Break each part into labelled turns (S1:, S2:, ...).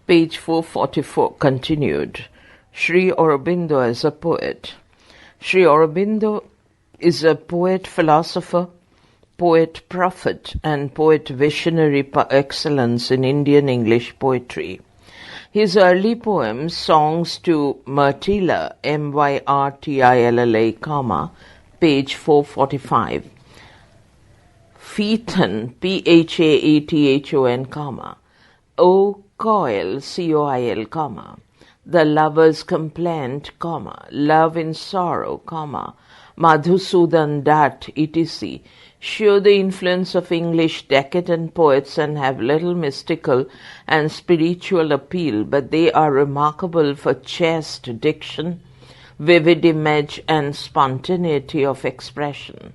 S1: Page 444, continued. Sri Aurobindo as a poet. Sri Aurobindo is a poet, philosopher, poet prophet, and poet visionary par excellence in Indian English poetry. His early poems, Songs to Myrtilla, Myrtilla, page 445. Phaeton, Phaeton, O Coil, Coil, The Lover's Complaint, Love in Sorrow, Madhusudan Dat, etc. show the influence of English decadent poets and have little mystical and spiritual appeal, but they are remarkable for chaste diction, vivid image, and spontaneity of expression.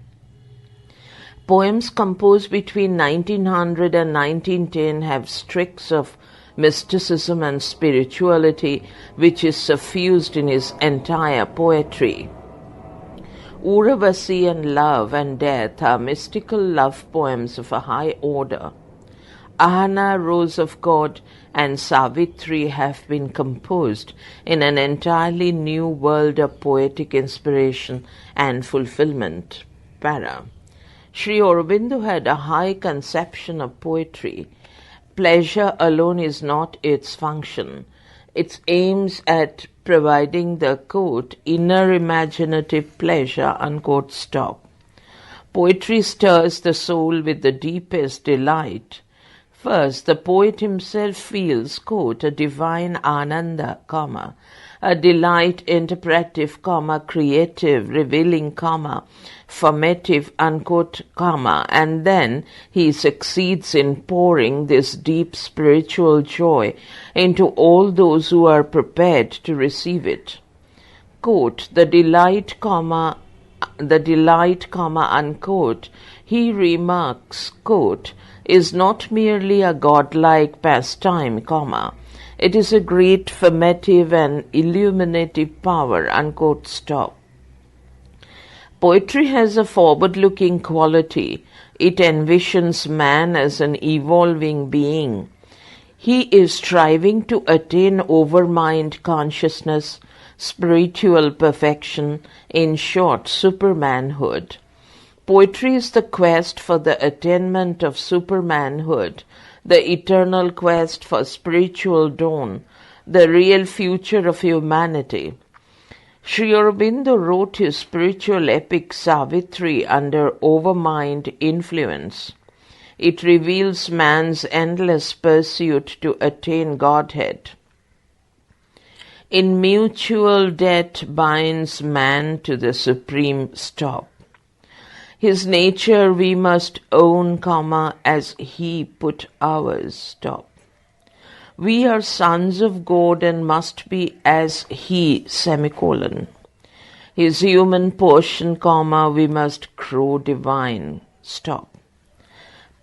S1: Poems composed between 1900 and 1910 have streaks of mysticism and spirituality, which is suffused in his entire poetry. Uravasi and Love and Death are mystical love poems of a high order. Ahana, Rose of God, and Savitri have been composed in an entirely new world of poetic inspiration and fulfillment. Para. Sri Aurobindo had a high conception of poetry. Pleasure alone is not its function. It aims at providing the, quote, inner imaginative pleasure, unquote, stop. Poetry stirs the soul with the deepest delight. First, the poet himself feels, quote, a divine ananda, a delight interpretive, creative, revealing, formative, unquote, and then he succeeds in pouring this deep spiritual joy into all those who are prepared to receive it. Quote, the delight, unquote, he remarks, quote, is not merely a godlike pastime, it is a great formative and illuminative power, unquote, stop. Poetry has a forward-looking quality. It envisions man as an evolving being. He is striving to attain overmind consciousness, spiritual perfection, in short, supermanhood. Poetry is the quest for the attainment of supermanhood, the eternal quest for spiritual dawn, the real future of humanity. Sri Aurobindo wrote his spiritual epic Savitri under overmind influence. It reveals man's endless pursuit to attain Godhead. In mutual debt binds man to the supreme stop. His nature we must own, as he put ours, stop. We are sons of God and must be as he, semicolon. His human portion, we must grow divine, stop.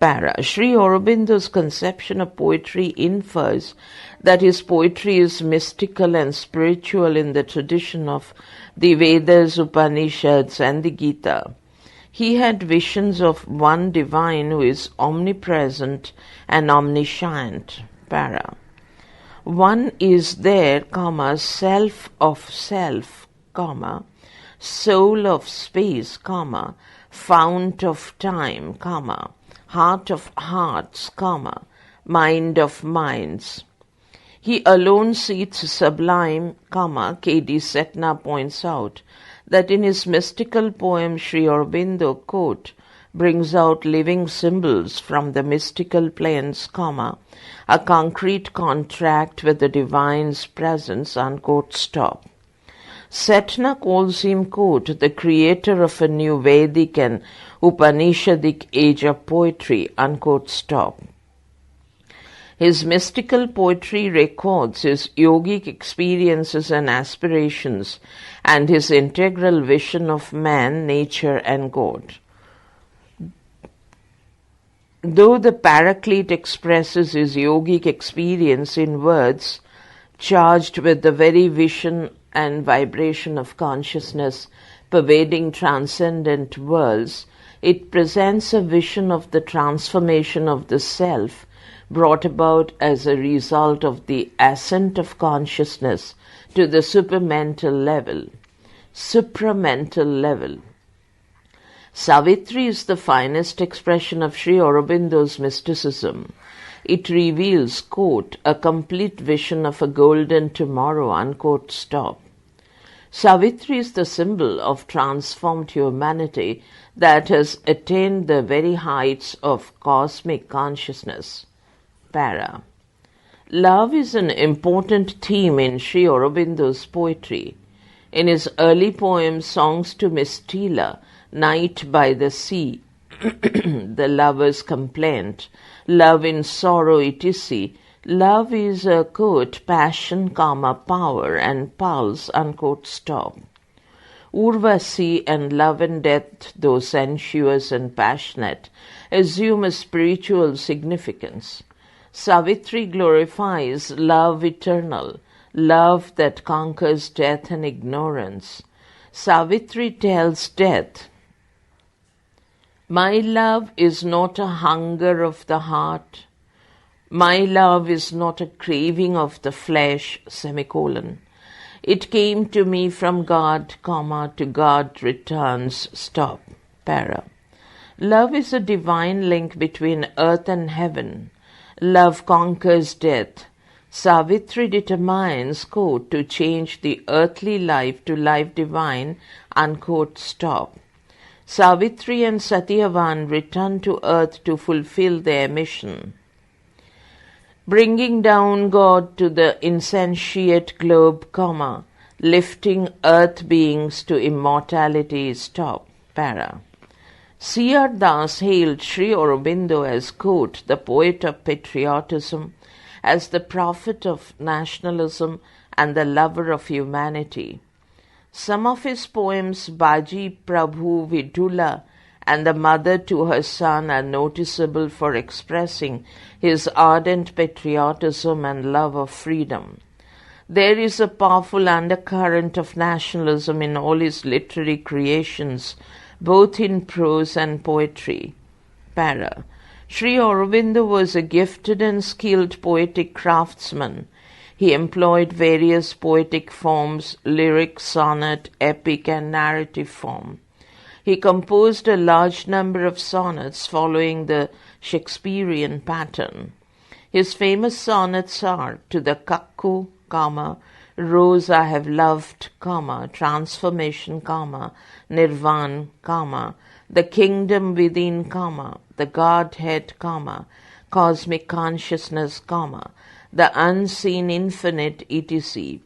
S1: Para. Sri Aurobindo's conception of poetry infers that his poetry is mystical and spiritual in the tradition of the Vedas, Upanishads, and the Gita. He had visions of one divine who is omnipresent and omniscient. Para. One is there, self of self, soul of space, fount of time, heart of hearts, mind of minds. He alone seats sublime, K.D. Setna points out that in his mystical poem Sri Aurobindo, quote, brings out living symbols from the mystical planes, a concrete contract with the divine's presence, unquote, stop. Setna calls him, quote, the creator of a new Vedic and Upanishadic age of poetry, unquote, stop. His mystical poetry records his yogic experiences and aspirations and his integral vision of man, nature, and God. Though the Paraclete expresses his yogic experience in words charged with the very vision and vibration of consciousness pervading transcendent worlds, it presents a vision of the transformation of the self brought about as a result of the ascent of consciousness to the supramental level. Savitri is the finest expression of Sri Aurobindo's mysticism. It reveals, quote, a complete vision of a golden tomorrow, unquote, stop. Savitri is the symbol of transformed humanity that has attained the very heights of cosmic consciousness. Para. Love is an important theme in Sri Aurobindo's poetry. In his early poem, Songs to Miss Teela, Night by the Sea, The Lover's Complaint, Love in Sorrow Etc., love is a, quote, passion, power, and pulse, unquote, stop. Urvasi and Love and Death, though sensuous and passionate, assume a spiritual significance. Savitri glorifies love eternal, love that conquers death and ignorance. Savitri tells death, my love is not a hunger of the heart. My love is not a craving of the flesh, semicolon. It came to me from God, to God returns, stop, para. Love is a divine link between earth and heaven. Love conquers death. Savitri determines, quote, to change the earthly life to life divine, unquote, stop. Savitri and Satyavan return to earth to fulfill their mission. Bringing down God to the insentiate globe, lifting earth beings to immortality, stop, para. C.R. Das hailed Sri Aurobindo as, quote, the poet of patriotism, as the prophet of nationalism and the lover of humanity. Some of his poems, Baji Prabhu Vidula and The Mother to Her Son, are noticeable for expressing his ardent patriotism and love of freedom. There is a powerful undercurrent of nationalism in all his literary creations, both in prose and poetry. Para. Sri Aurobindo was a gifted and skilled poetic craftsman. He employed various poetic forms, lyric, sonnet, epic, and narrative form. He composed a large number of sonnets following the Shakespearean pattern. His famous sonnets are To the Cuckoo, Rose I Have Loved, Transformation, Nirvan, The Kingdom Within, The Godhead, Cosmic Consciousness, The Unseen Infinite, etc.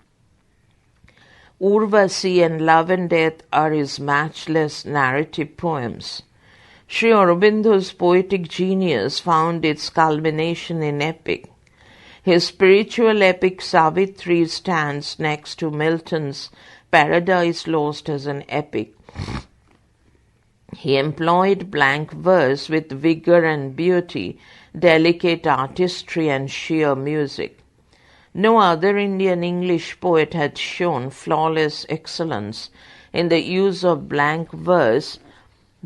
S1: Urvasi and Love and Death are his matchless narrative poems. Sri Aurobindo's poetic genius found its culmination in epic. His spiritual epic Savitri stands next to Milton's Paradise Lost as an epic. He employed blank verse with vigor and beauty, delicate artistry and sheer music. No other Indian English poet had shown flawless excellence in the use of blank verse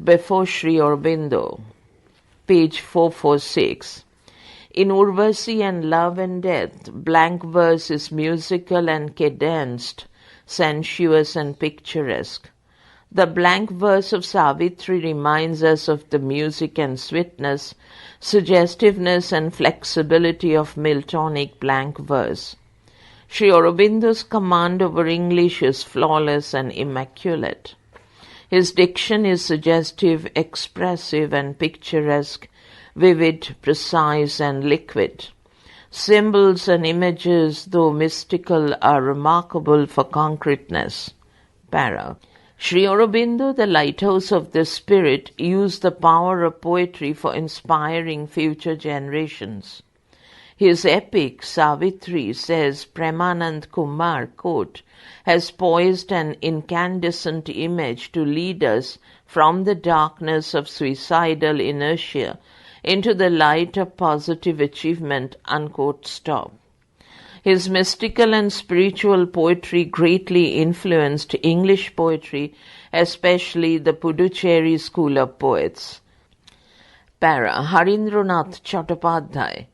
S1: before Sri Aurobindo. Page 446. In Urvasi and Love and Death, blank verse is musical and cadenced, sensuous and picturesque. The blank verse of Savitri reminds us of the music and sweetness, suggestiveness and flexibility of Miltonic blank verse. Sri Aurobindo's command over English is flawless and immaculate. His diction is suggestive, expressive and picturesque, vivid, precise and liquid. Symbols and images, though mystical, are remarkable for concreteness. Para. Sri Aurobindo, the lighthouse of the spirit, used the power of poetry for inspiring future generations. His epic, Savitri, says Premanand Kumar, quote, has poised an incandescent image to lead us from the darkness of suicidal inertia into the light of positive achievement, unquote, stop. His mystical and spiritual poetry greatly influenced English poetry, especially the Puducherry school of poets. Para. Harindranath Chattopadhyay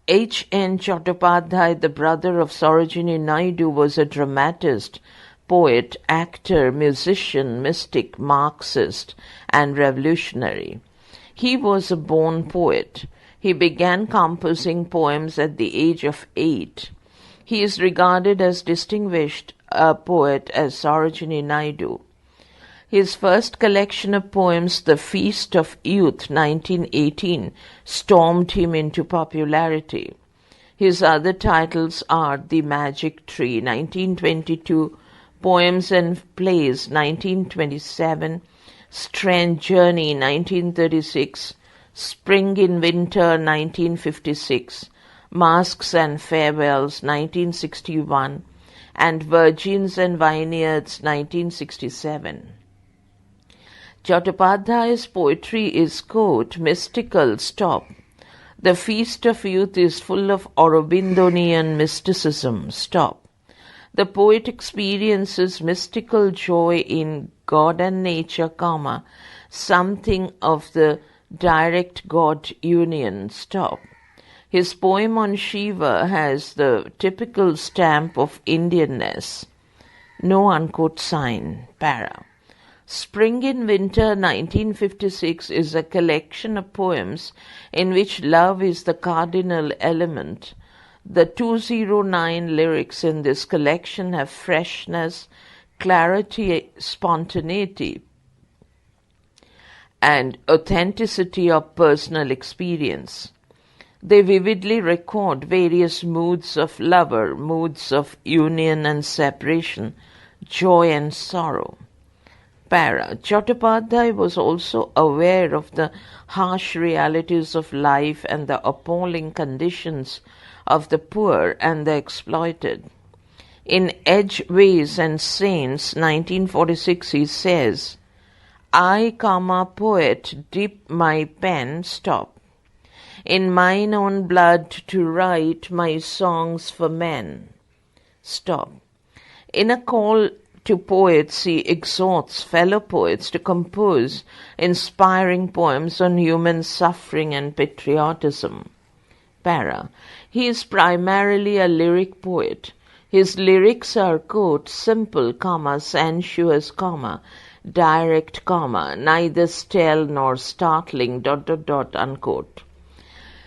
S1: H. N. Chattopadhyay, the brother of Sarojini Naidu, was a dramatist, poet, actor, musician, mystic, Marxist, and revolutionary. He was a born poet. He began composing poems at the age of 8. He is regarded as distinguished a poet as Sarojini Naidu. His first collection of poems, The Feast of Youth, 1918, stormed him into popularity. His other titles are The Magic Tree, 1922, Poems and Plays, 1927, Strange Journey, 1936, Spring in Winter, 1956, Masks and Farewells, 1961, and Virgins and Vineyards, 1967. Chattopadhyay's poetry is, quote, mystical, stop. The Feast of Youth is full of Aurobindonian mysticism, stop. The poet experiences mystical joy in God and nature, comma, something of the direct God union, stop. His poem on Shiva has the typical stamp of Indianness. No unquote sign, para. Spring in Winter, 1956, is a collection of poems in which love is the cardinal element. The 209 lyrics in this collection have freshness, clarity, spontaneity, and authenticity of personal experience. They vividly record various moods of lover, moods of union and separation, joy and sorrow. Para. Chattopadhyay was also aware of the harsh realities of life and the appalling conditions of the poor and the exploited. In Edgeways and Saints, 1946, he says, I, poet, dip my pen, stop, in mine own blood to write my songs for men, stop. In a call to poets, he exhorts fellow poets to compose inspiring poems on human suffering and patriotism. Para. He is primarily a lyric poet. His lyrics are, quote, simple, comma, sensuous, comma, direct, comma, neither stale nor startling, unquote.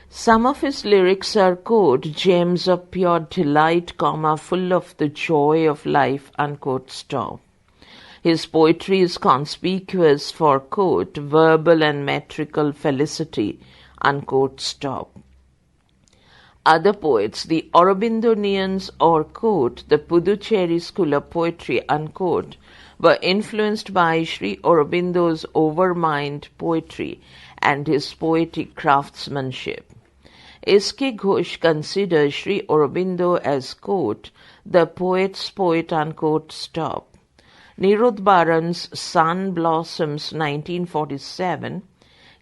S1: Some of his lyrics are, quote, gems of pure delight, comma, full of the joy of life, unquote, stop. His poetry is conspicuous for, quote, verbal and metrical felicity, unquote, stop. Other poets, the Aurobindonians or, quote, the Puducherry school of poetry, unquote, were influenced by Sri Aurobindo's overmined poetry and his poetic craftsmanship. S.K. Ghosh considers Sri Aurobindo as, quote, the poet's poet, unquote, stop. Nirud Baran's Sun Blossoms, 1947,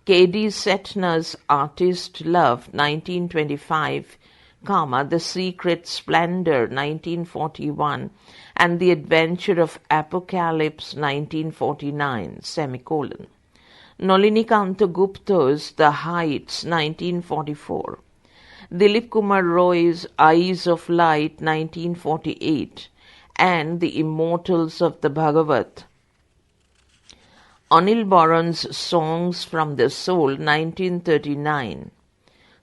S1: K.D. Setna's Artist Love, 1925, comma, The Secret Splendor, 1941, and The Adventure of Apocalypse, 1949, semicolon. Nalinikanta Gupta's The Heights, 1944. Dilip Kumar Roy's Eyes of Light, 1948, and The Immortals of the Bhagavat. Anil Boran's Songs from the Soul, 1939.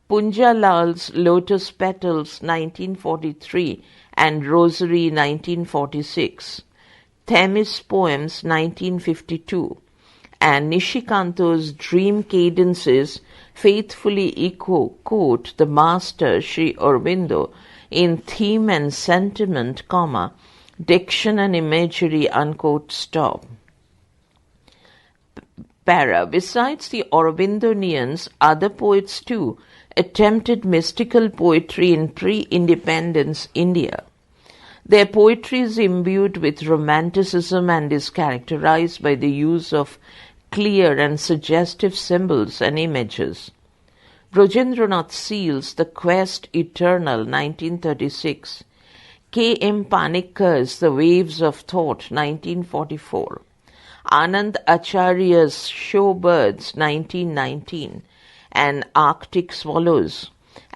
S1: Punja Lal's Lotus Petals, 1943, and Rosary, 1946. Themis Poems, 1952. And Nishikanto's Dream Cadences faithfully echo, quote, the master Sri Aurobindo in theme and sentiment, comma, diction and imagery, unquote, stop. Para. Besides the Aurobindonians, other poets too attempted mystical poetry in pre-independence India. Their poetry is imbued with romanticism and is characterized by the use of clear and suggestive symbols and images. Brojendranath Seal's The Quest Eternal, 1936. K. M. Panikkar's The Waves of Thought, 1944. Anand Acharya's Show Birds, 1919, and Arctic Swallows,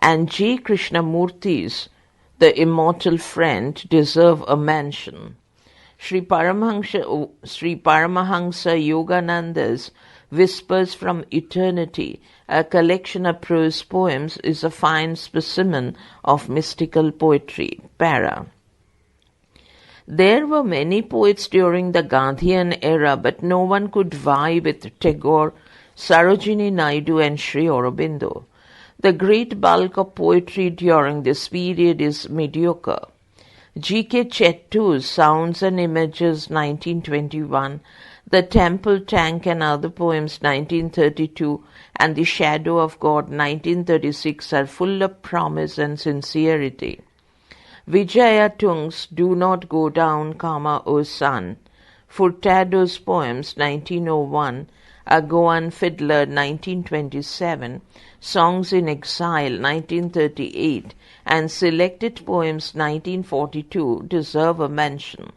S1: and J. Krishnamurti's The Immortal Friend deserve a mention. Sri Paramahansa Yogananda's Whispers from Eternity, a collection of prose poems, is a fine specimen of mystical poetry. Para. There were many poets during the Gandhian era, but no one could vie with Tagore, Sarojini Naidu and Sri Aurobindo. The great bulk of poetry during this period is mediocre. G.K. Chettu's Sounds and Images, 1921, The Temple Tank and Other Poems, 1932, and The Shadow of God, 1936, are full of promise and sincerity. Vijaya Tung's Do Not Go Down, O Sun, Furtado's Poems, 1901, A Goan Fiddler, 1927, Songs in Exile, 1938, and Selected Poems, 1942, deserve a mention.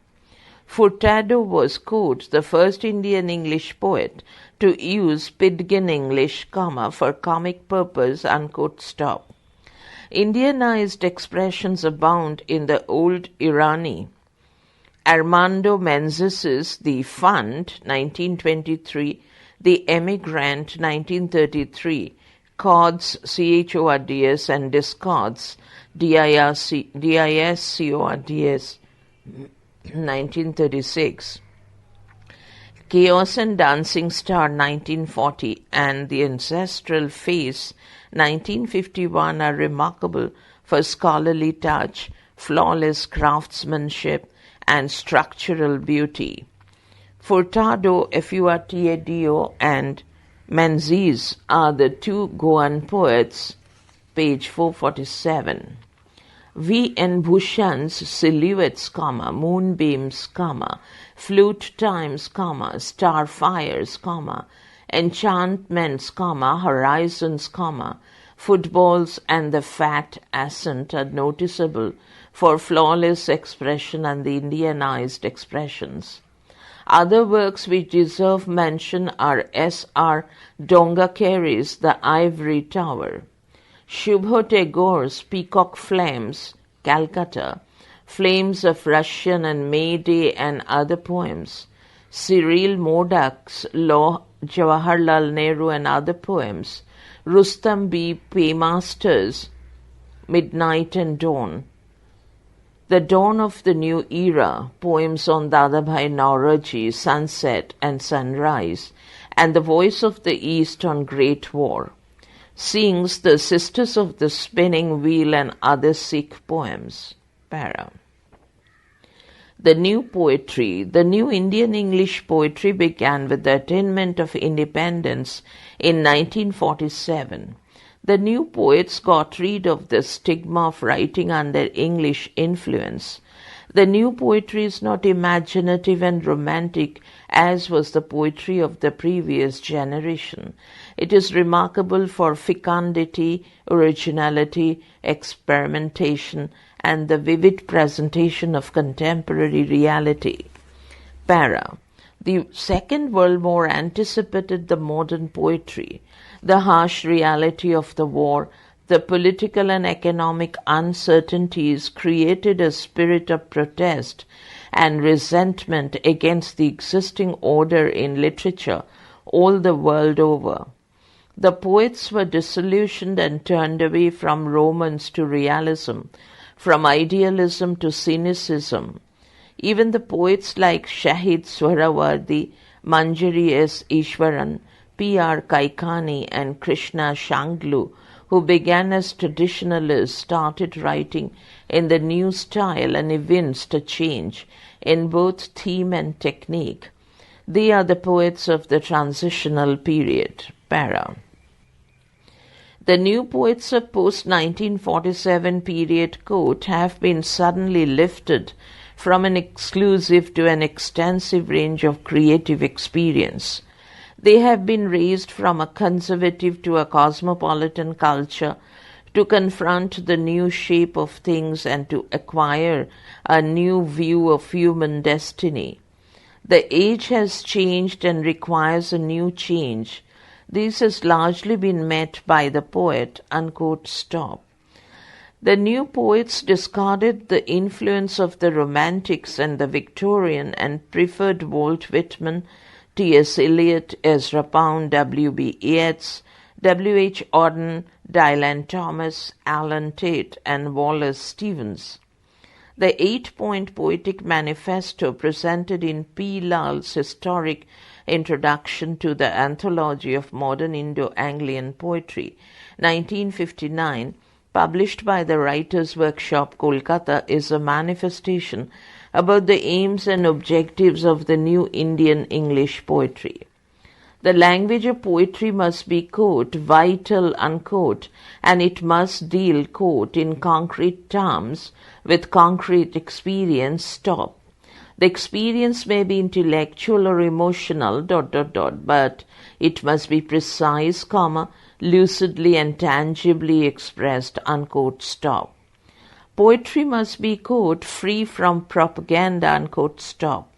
S1: Furtado was, quote, the first Indian English poet to use Pidgin English, for comic purpose, unquote, stop. Indianized expressions abound in the old Irani. Armando Menzies' The Fund, 1923, The Emigrant, 1933, Chords, Chords, and Discords, Discords, 1936. Chaos and Dancing Star, 1940, and The Ancestral Face, 1951, are remarkable for scholarly touch, flawless craftsmanship, and structural beauty. Furtado, Furtado, and Menzies are the two Goan poets, page 447. V. N. Bhushan's Silhouettes, Moonbeams, Flute Times, Starfires, Enchantments, Horizons, Footballs and the Fat Ascent are noticeable for flawless expression and the Indianized expressions. Other works which deserve mention are S. R. Dongakeri's The Ivory Tower, Shubho Tagore's Peacock Flames, Calcutta, Flames of Russian and May Day and Other Poems, Cyril Modak's Law, Jawaharlal Nehru and Other Poems, Rustam B. Paymaster's Midnight and Dawn, The Dawn of the New Era, poems on Dadabhai Naoroji, Sunset and Sunrise, and The Voice of the East on Great War. Sings The Sisters of the Spinning Wheel and Other Sikh Poems. Para. The new poetry, the new Indian English poetry began with the attainment of independence in 1947. The new poets got rid of the stigma of writing under English influence. The new poetry is not imaginative and romantic as was the poetry of the previous generation. It is remarkable for fecundity, originality, experimentation, and the vivid presentation of contemporary reality. Para. The Second World War anticipated the modern poetry. The harsh reality of the war, the political and economic uncertainties created a spirit of protest and resentment against the existing order in literature all the world over. The poets were disillusioned and turned away from romance to realism, from idealism to cynicism. Even the poets like Shahid Swaravardi, Manjari S. Ishwaran, P.R. Kaikani, and Krishna Shanglu, who began as traditionalists, started writing in the new style and evinced a change in both theme and technique. They are the poets of the transitional period. Para. The new poets of post-1947 period, quote, have been suddenly lifted from an exclusive to an extensive range of creative experience. They have been raised from a conservative to a cosmopolitan culture to confront the new shape of things and to acquire a new view of human destiny. The age has changed and requires a new change. This has largely been met by the poet, unquote, stop. The new poets discarded the influence of the Romantics and the Victorian and preferred Walt Whitman, T.S. Eliot, Ezra Pound, W.B. Yeats, W.H. Auden, Dylan Thomas, Alan Tate, and Wallace Stevens. The 8-point poetic manifesto presented in P. Lal's historic introduction to the Anthology of Modern Indo-Anglian Poetry, 1959, published by the Writers' Workshop, Kolkata, is a manifestation about the aims and objectives of the new Indian English poetry. The language of poetry must be, quote, vital, unquote, and it must deal, quote, in concrete terms with concrete experience, stop. The experience may be intellectual or emotional, but it must be precise, comma, lucidly and tangibly expressed, unquote, stop. Poetry must be, quote, free from propaganda, unquote, stop.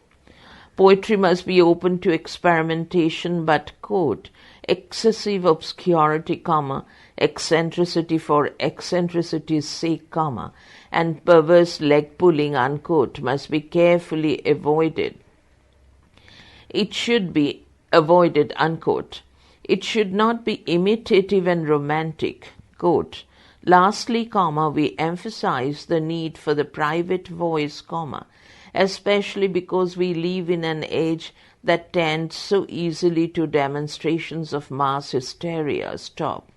S1: Poetry must be open to experimentation, but, quote, excessive obscurity, comma, eccentricity for eccentricity's sake, comma, and perverse leg-pulling, unquote, must be carefully avoided. It should be avoided, unquote. It should not be imitative and romantic, quote. Lastly, comma, we emphasize the need for the private voice, comma, especially because we live in an age that tends so easily to demonstrations of mass hysteria, stop.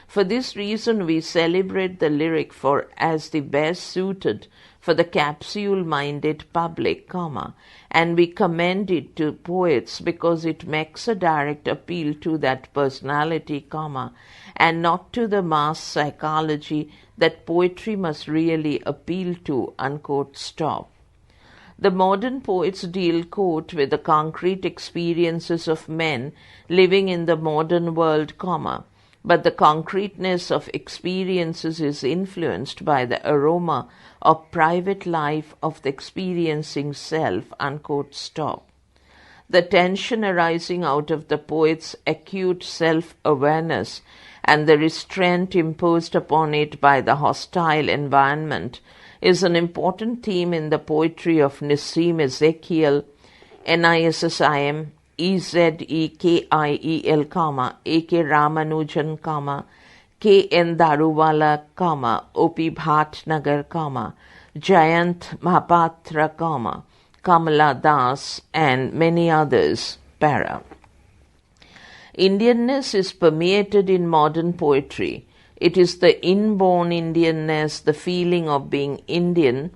S1: For this reason, we celebrate the lyric for as the best suited for the capsule-minded public, comma, and we commend it to poets because it makes a direct appeal to that personality, comma, and not to the mass psychology that poetry must really appeal to, unquote, stop. The modern poets deal, quote, with the concrete experiences of men living in the modern world, comma, but the concreteness of experiences is influenced by the aroma of private life of the experiencing self, unquote, stop. The tension arising out of the poet's acute self-awareness and the restraint imposed upon it by the hostile environment is an important theme in the poetry of Nissim Ezekiel, Nissim, Ezekiel, comma, A.K. Ramanujan, comma, K.N. Daruwala, comma, O.P. Bhatnagar, comma, Jayant Mahapatra, comma, Kamala Das, and many others, para. Indianness is permeated in modern poetry. It is the inborn Indianness, the feeling of being Indian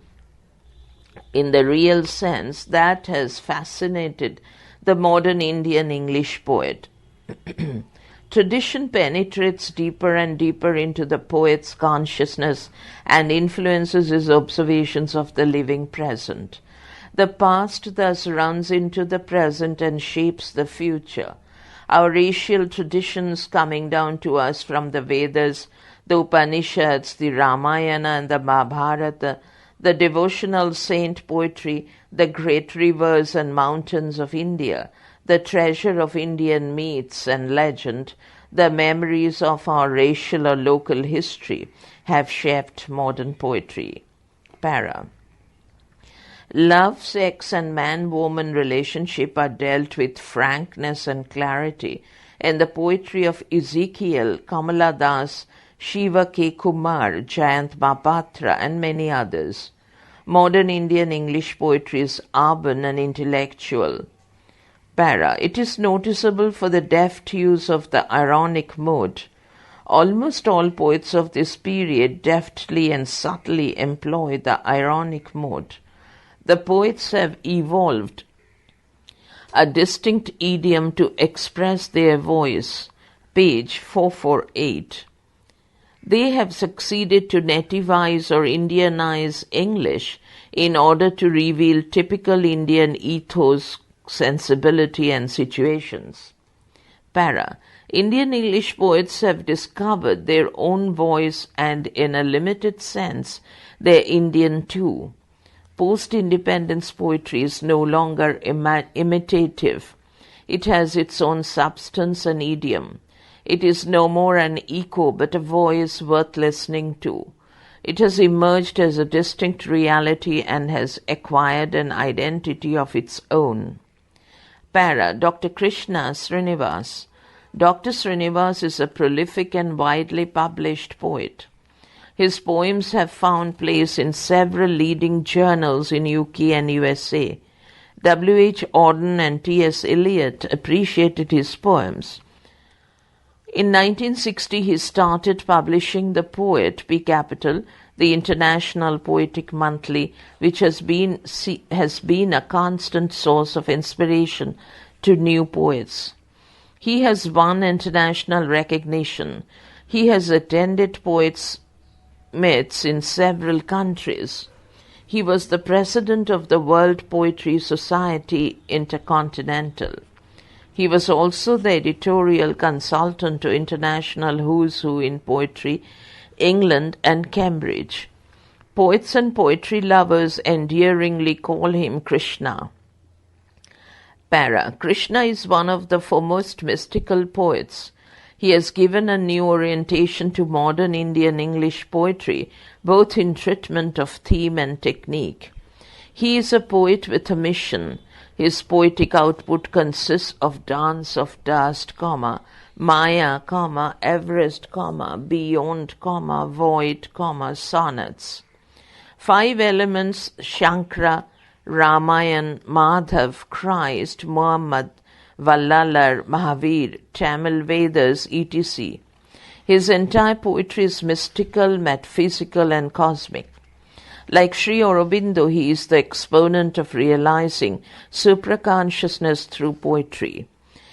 S1: in the real sense, that has fascinated the modern Indian English poet. Tradition penetrates deeper and deeper into the poet's consciousness and influences his observations of the living present. The past thus runs into the present and shapes the future. Our racial traditions coming down to us from the Vedas, the Upanishads, the Ramayana and the Mahabharata, the devotional saint poetry, the great rivers and mountains of India, the treasure of Indian myths and legend, the memories of our racial or local history have shaped modern poetry. Para. Love, sex, and man-woman relationship are dealt with frankness and clarity in the poetry of Ezekiel, Kamala Das, Shiva K. Kumar, Jayant Mahapatra, and many others. Modern Indian English poetry is urban and intellectual. Para. It is noticeable for the deft use of the ironic mode. Almost all poets of this period deftly and subtly employ the ironic mode. The poets have evolved a distinct idiom to express their voice. Page 448. They have succeeded to nativize or Indianize English in order to reveal typical Indian ethos, sensibility, and situations. Para. Indian English poets have discovered their own voice and, in a limited sense, their Indian too. Post-independence poetry is no longer imitative. It has its own substance and idiom. It is no more an echo but a voice worth listening to. It has emerged as a distinct reality and has acquired an identity of its own. Para. Dr. Krishna Srinivas. Dr. Srinivas is a prolific and widely published poet. His poems have found place in several leading journals in UK and USA. W. H. Auden and T. S. Eliot appreciated his poems. In 1960, he started publishing The Poet, P. Capital, the International Poetic Monthly, which has been a constant source of inspiration to new poets. He has won international recognition. He has attended poets' meets in several countries. He was the president of the World Poetry Society Intercontinental. He was also the editorial consultant to international who's who in poetry, England and Cambridge. Poets and poetry lovers endearingly call him Krishna. Para. Krishna is one of the foremost mystical poets. He has given a new orientation to modern Indian English poetry, both in treatment of theme and technique. He is a poet with a mission. His poetic output consists of Dance of Dust, Maya, Everest, Beyond, Void, Sonnets. 5 elements: Shankara, Ramayan, Madhav, Christ, Muhammad, Vallalar, Mahavir, Tamil Vedas, etc. His entire poetry is mystical, metaphysical, and cosmic. Like Sri Aurobindo, he is the exponent of realizing supraconsciousness through poetry.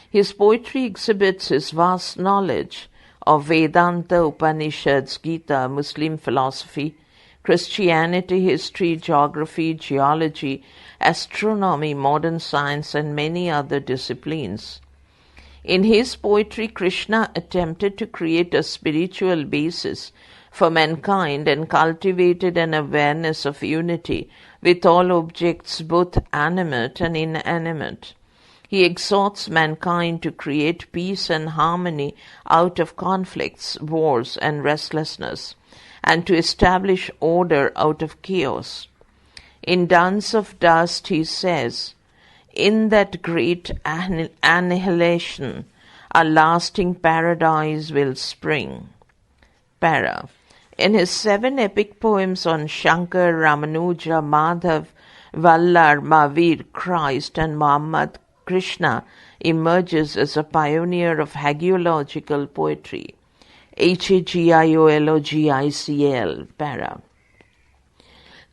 S1: His poetry exhibits his vast knowledge of Vedanta, Upanishads, Gita, Muslim philosophy, Christianity, history, geography, geology, astronomy, modern science, and many other disciplines. In his poetry, Krishna attempted to create a spiritual basis for mankind and cultivated an awareness of unity with all objects, both animate and inanimate. He exhorts mankind to create peace and harmony out of conflicts, wars, and restlessness, and to establish order out of chaos. In Dance of Dust, he says, "In that great annihilation, a lasting paradise will spring." Para. In his 7 epic poems on Shankar, Ramanuja, Madhav, Vallar, Mahavir, Christ, and Muhammad, Krishna emerges as a pioneer of hagiological poetry. Hagiological, para.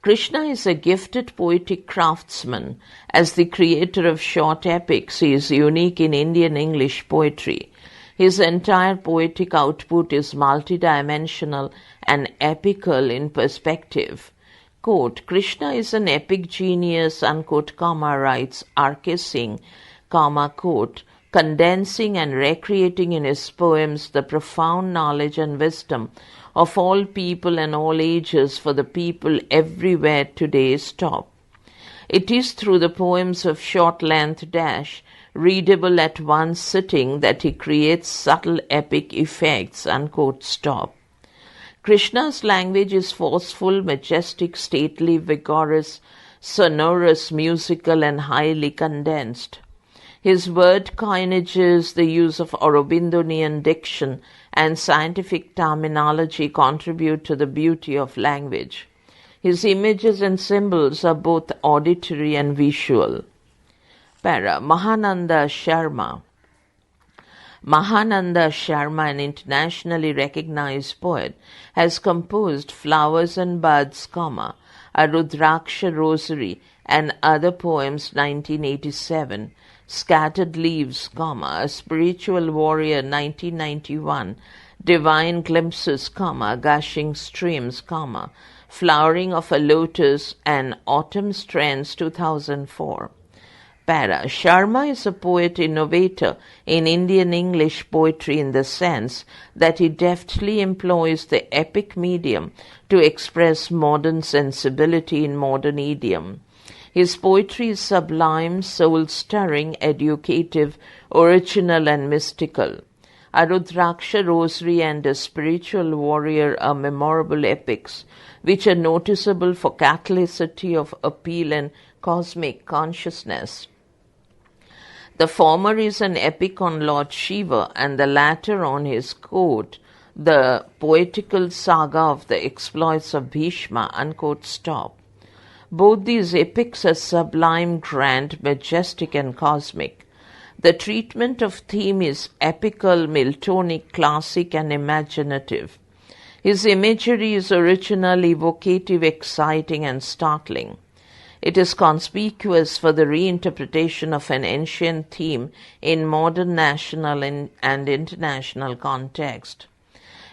S1: Krishna is a gifted poetic craftsman. As the creator of short epics, he is unique in Indian English poetry. His entire poetic output is multidimensional and epical in perspective. Quote, "Krishna is an epic genius," unquote, writes R.K. Singh, quote, condensing and recreating in his poems the profound knowledge and wisdom of all people and all ages for the people everywhere today. Stop. It is through the poems of short length readable at one sitting that he creates subtle epic effects, unquote, stop. Krishna's language is forceful, majestic, stately, vigorous, sonorous, musical, and highly condensed. His word coinages, the use of Aurobindonian diction, and scientific terminology contribute to the beauty of language. His images and symbols are both auditory and visual. Para. Mahananda Sharma. Mahananda Sharma, an internationally recognized poet, has composed Flowers and Buds, a Rudraksha Rosary, and other poems 1987, Scattered Leaves, a Spiritual Warrior 1991, Divine Glimpses, Gushing Streams, Flowering of a Lotus, and Autumn Strands 2004. Para. Sharma is a poet innovator in Indian English poetry in the sense that he deftly employs the epic medium to express modern sensibility in modern idiom. His poetry is sublime, soul-stirring, educative, original, and mystical. A Rudraksha rosary and a spiritual warrior are memorable epics, which are noticeable for catholicity of appeal and cosmic consciousness. The former is an epic on Lord Shiva, and the latter on his court, the poetical saga of the exploits of Bhishma, unquote, stop. Both these epics are sublime, grand, majestic, and cosmic. The treatment of theme is epical, Miltonic, classic, and imaginative. His imagery is original, evocative, exciting, and startling. It is conspicuous for the reinterpretation of an ancient theme in modern national and international context.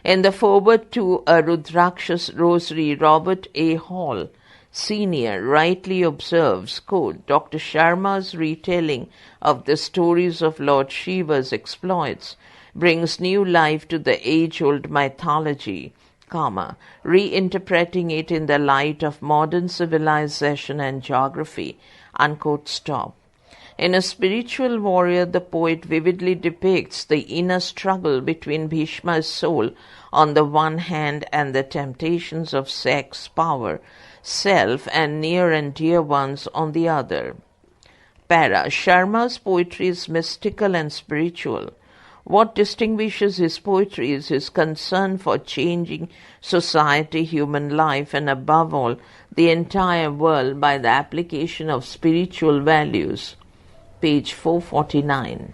S1: In the foreword to A Rudraksha's Rosary, Robert A. Hall, Sr. rightly observes, quote, Dr. Sharma's retelling of the stories of Lord Shiva's exploits brings new life to the age-old mythology, reinterpreting it in the light of modern civilization and geography, unquote, stop. In A Spiritual Warrior, the poet vividly depicts the inner struggle between Bhishma's soul on the one hand and the temptations of sex, power, self, and near and dear ones on the other. Para. Sharma's poetry is mystical and spiritual. What distinguishes his poetry is his concern for changing society, human life, and above all, the entire world by the application of spiritual values. Page 449.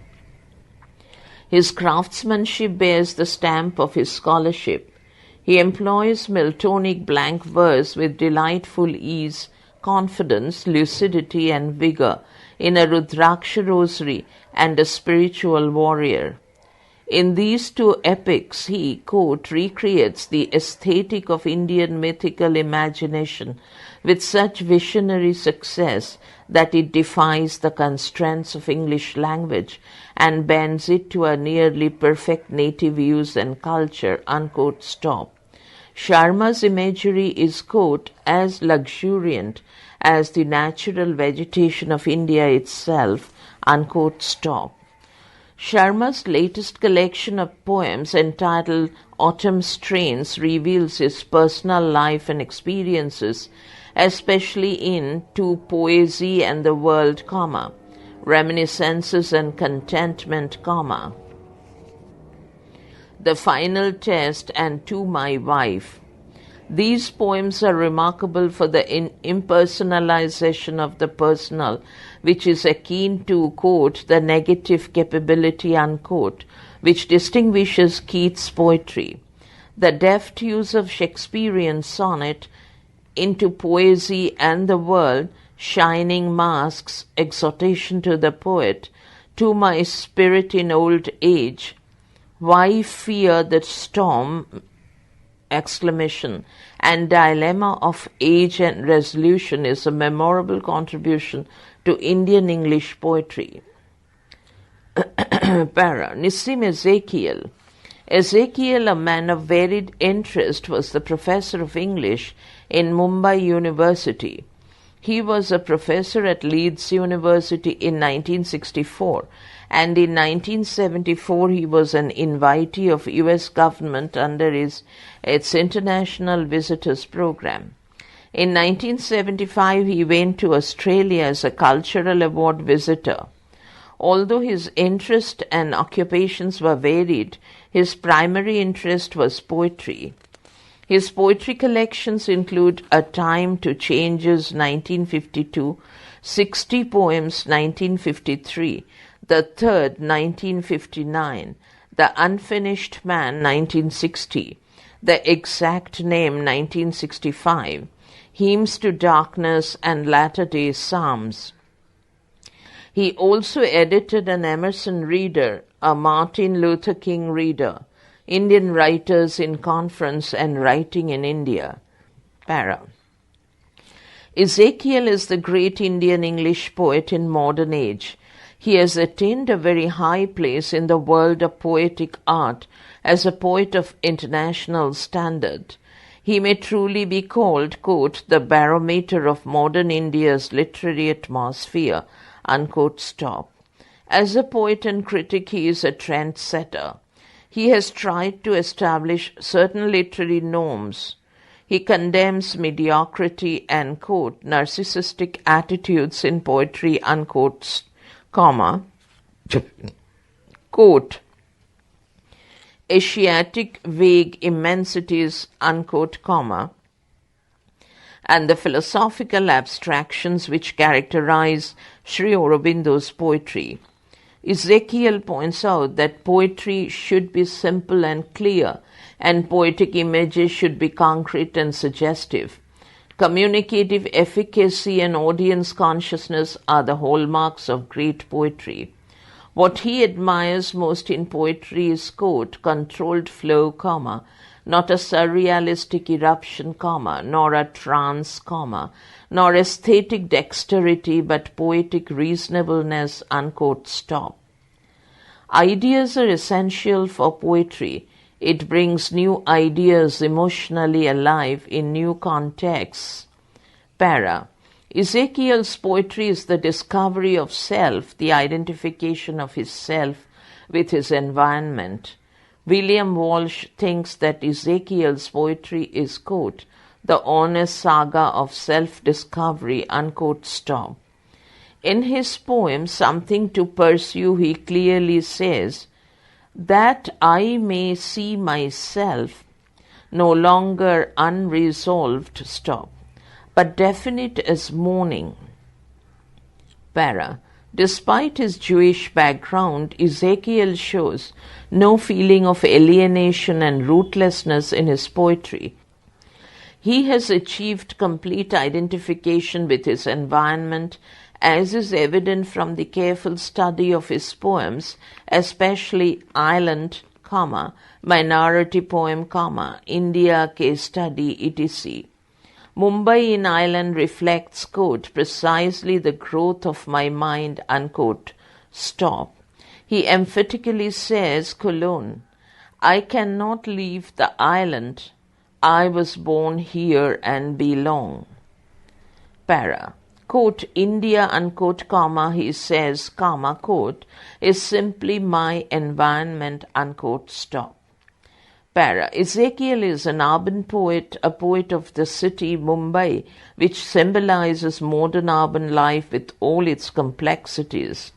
S1: His craftsmanship bears the stamp of his scholarship. He employs Miltonic blank verse with delightful ease, confidence, lucidity, and vigor in A Rudraksha Rosary and A Spiritual Warrior. In these two epics, he, quote, recreates the aesthetic of Indian mythical imagination with such visionary success that it defies the constraints of English language and bends it to a nearly perfect native use and culture, unquote, stop. Sharma's imagery is, quote, as luxuriant as the natural vegetation of India itself, unquote, stop. Sharma's latest collection of poems entitled Autumn Strains reveals his personal life and experiences, especially in To Poesy and the World, Reminiscences and Contentment, The Final Test, and To My Wife. These poems are remarkable for the impersonalization of the personal, which is akin to, quote, the negative capability, unquote, which distinguishes Keats' poetry. The deft use of Shakespearean sonnet into Poesy and the World, shining masks, exhortation to the poet, to my spirit in old age, why fear the storm, exclamation, and dilemma of age and resolution is a memorable contribution to Indian English poetry. Para. Nissim Ezekiel. Ezekiel, a man of varied interest, was the professor of English in Mumbai University. He was a professor at Leeds University in 1964, and in 1974 he was an invitee of U.S. government under its International Visitors Program. In 1975 he went to Australia as a cultural award visitor. Although his interests and occupations were varied, his primary interest was poetry. His poetry collections include A Time to Changes 1952, 60 Poems 1953, The Third 1959, The Unfinished Man 1960, The Exact Name 1965, Hymns to Darkness and Latter-day Psalms. He also edited an Emerson Reader, a Martin Luther King Reader, Indian Writers in Conference and Writing in India. Para. Ezekiel is the great Indian English poet in modern age. He has attained a very high place in the world of poetic art as a poet of international standard. He may truly be called, quote, the barometer of modern India's literary atmosphere, unquote, stop. As a poet and critic, he is a trendsetter. He has tried to establish certain literary norms. He condemns mediocrity and, quote, narcissistic attitudes in poetry, unquote, comma, quote, Asiatic vague immensities, unquote, comma, and the philosophical abstractions which characterize Sri Aurobindo's poetry. Ezekiel points out that poetry should be simple and clear, and poetic images should be concrete and suggestive. Communicative efficacy and audience consciousness are the hallmarks of great poetry. What he admires most in poetry is, quote, controlled flow, comma, not a surrealistic eruption, comma, nor a trance, comma, nor aesthetic dexterity, but poetic reasonableness, unquote, stop. Ideas are essential for poetry. It brings new ideas emotionally alive in new contexts. Para. Ezekiel's poetry is the discovery of self, the identification of his self with his environment. William Walsh thinks that Ezekiel's poetry is, quote, the honest saga of self-discovery, unquote, stop. In his poem, Something to Pursue, he clearly says, that I may see myself no longer unresolved, stop, but definite as morning. Para. Despite his Jewish background, Ezekiel shows no feeling of alienation and rootlessness in his poetry. He has achieved complete identification with his environment, as is evident from the careful study of his poems, especially Island, comma, Minority Poem, comma, India Case Study, etc. Mumbai in Ireland reflects, quote, precisely the growth of my mind, unquote, stop. He emphatically says, colon, I cannot leave the island. I was born here and belong. Para. Quote, India, unquote, comma, he says, comma, quote, is simply my environment, unquote, stop. Para. Ezekiel is an urban poet, a poet of the city, Mumbai, which symbolizes modern urban life with all its complexities.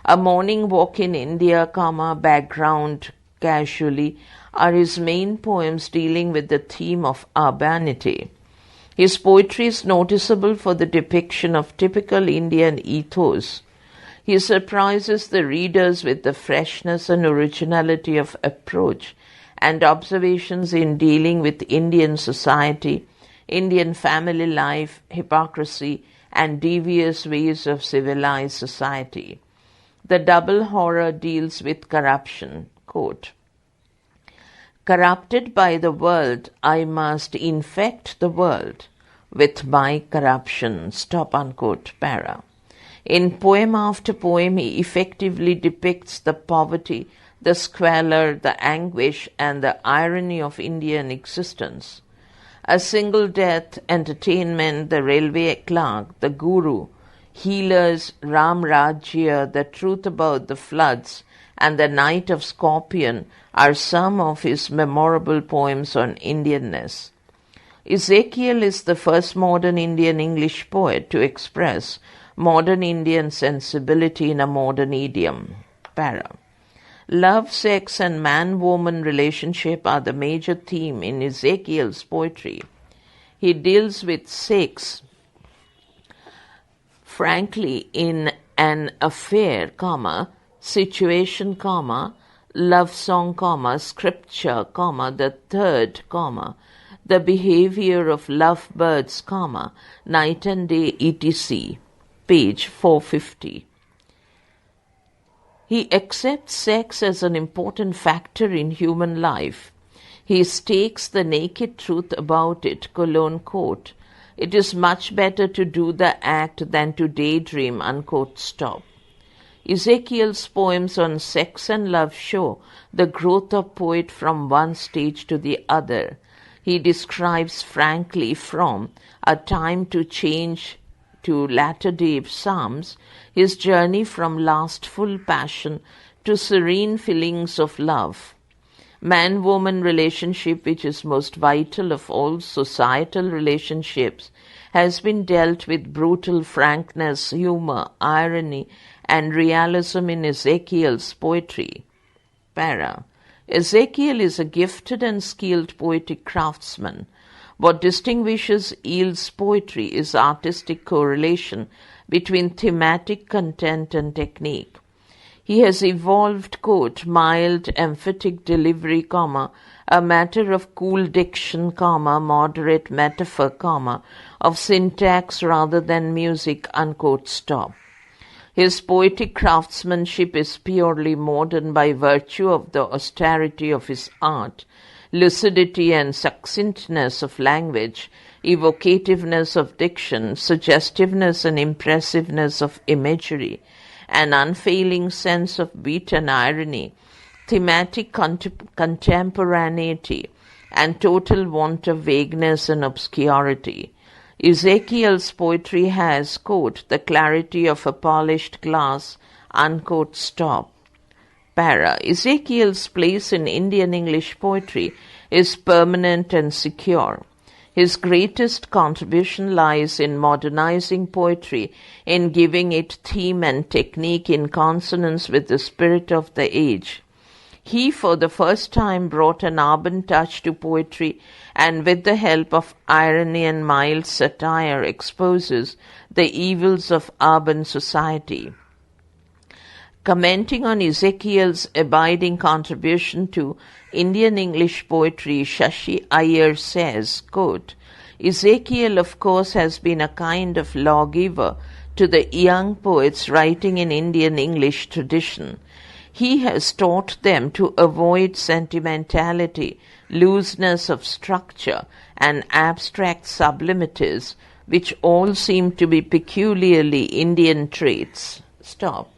S1: A Morning Walk in India, comma, background, casually, are his main poems dealing with the theme of urbanity. His poetry is noticeable for the depiction of typical Indian ethos. He surprises the readers with the freshness and originality of approach and observations in dealing with Indian society, Indian family life, hypocrisy, and devious ways of civilized society. The double horror deals with corruption. Quote, corrupted by the world, I must infect the world with my corruption. Stop, unquote, para. In poem after poem, he effectively depicts the poverty, the squalor, the anguish, and the irony of Indian existence. A single death, entertainment, the railway clerk, the guru, healers, Ram Rajya, the truth about the floods, and the Night of Scorpion are some of his memorable poems on Indianness. Ezekiel is the first modern Indian English poet to express modern Indian sensibility in a modern idiom. Para. Love, sex, and man-woman relationship are the major theme in Ezekiel's poetry. He deals with sex, frankly, in an affair, comma, situation, comma, love song, comma, scripture, comma, the third, comma, the behavior of lovebirds, comma, night and day, etc. Page 450. He accepts sex as an important factor in human life. He states the naked truth about it, colon, quote, it is much better to do the act than to daydream, unquote, stop. Ezekiel's poems on sex and love show the growth of poet from one stage to the other. He describes frankly from a time to change to latter-day psalms, his journey from lustful passion to serene feelings of love. Man-woman relationship, which is most vital of all societal relationships, has been dealt with brutal frankness, humor, irony, and realism in Ezekiel's poetry. Para. Ezekiel is a gifted and skilled poetic craftsman. What distinguishes Eel's poetry is artistic correlation between thematic content and technique. He has evolved, quote, mild, emphatic delivery, comma, a matter of cool diction, comma, moderate metaphor, comma, of syntax rather than music, unquote, stop. His poetic craftsmanship is purely modern by virtue of the austerity of his art, lucidity and succinctness of language, evocativeness of diction, suggestiveness and impressiveness of imagery, an unfailing sense of wit and irony, thematic contemporaneity, and total want of vagueness and obscurity. Ezekiel's poetry has, quote, the clarity of a polished glass, unquote, stop. Para. Ezekiel's place in Indian English poetry is permanent and secure. His greatest contribution lies in modernizing poetry, in giving it theme and technique in consonance with the spirit of the age. He, for the first time, brought an urban touch to poetry and with the help of irony and mild satire exposes the evils of urban society. Commenting on Ezekiel's abiding contribution to Indian English poetry, Shashi Iyer says, quote, Ezekiel, of course, has been a kind of lawgiver to the young poets writing in Indian English tradition. He has taught them to avoid sentimentality, looseness of structure, and abstract sublimities, which all seem to be peculiarly Indian traits. Stop.